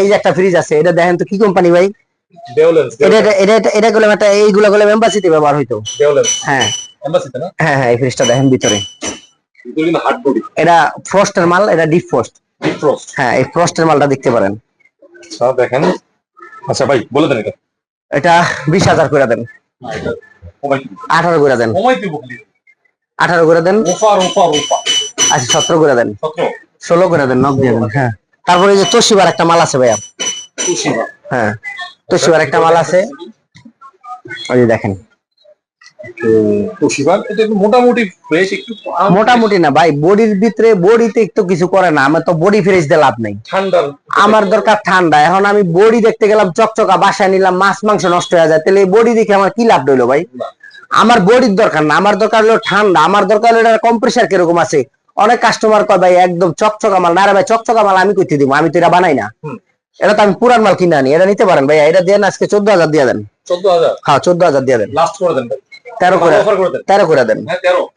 এই যে একটা ফ্রিজ আছে, এটা দেখেন তো কি কোম্পানি ভাই? ডেওলেন্স। এটা এটা এটা এটা গুলো একটা এইগুলা গুলো এমবাসিতে ব্যবহার হইতো। ডেওলেন্স হ্যাঁ এমবাসিতে না? হ্যাঁ হ্যাঁ, এই ফ্রিজটা দেখেন ভিতরে, এগুলো কিন্তু হার্ড বডি। এটা ফ্রস্টের মাল, এটা ডিপ ফ্রস্ট। Deep frost. হ্যাঁ, এই ফ্রস্টের মালটা দেখতে পারেন। আচ্ছা দেখেন। আচ্ছা ভাই বলে দেন এটা। এটা 20,000 করে দেন। এটা কমাই দিব। 18 করে দেন। কমাই দিব প্লিজ। 18 করে দেন। Offer offer offer. আচ্ছা 17 করে দেন। 17। 16 করে দেন, নক দিয়ে দেন। হ্যাঁ, তারপরে এই যে তোশিবার একটা মাল আছে ভাইয়া। তুশিবা। হ্যাঁ, তোশিবার একটা মাল আছে, ওই যে দেখেন। তুশিবা এটা মোটামুটি ফ্রেশ একটু। মোটামুটি না ভাই, বডির ভিতরে বডিতে একটু কিছু করে না, আমার তো বডি ফ্রেশ দিয়ে লাভ নেই। ঠান্ডা। আমার দরকার ঠান্ডা। এখন আমি বডি দেখতে গেলাম চকচকা, বাসায় নিলাম মাছ মাংস নষ্ট হয়ে যায়, তাহলে এই বডি দেখে আমার কি লাভ হইলো ভাই? আমার বডির দরকার না, আমার দরকার হলো ঠান্ডা, আমার দরকার হলো এটা কম্প্রেসার কিরকম আছে। অনেক কাস্টমার কয় ভাই একদম চকচকা মাল। না রে ভাই, চকচকা মাল আমি কইতে দিব, আমি তো এটা বানাই না। এটা তো আমি পুরান মাল কিনে আনি। এটা নিতে পারেন ভাইয়া, এটা দেন আজকে 14,000 দিয়ে দেন। 14,000? হ্যাঁ 14,000 দিয়ে দেন। লাস্ট করে দেন ভাই। 13 করে, অফার করে দেন। 13 করে দেন। হ্যাঁ 13।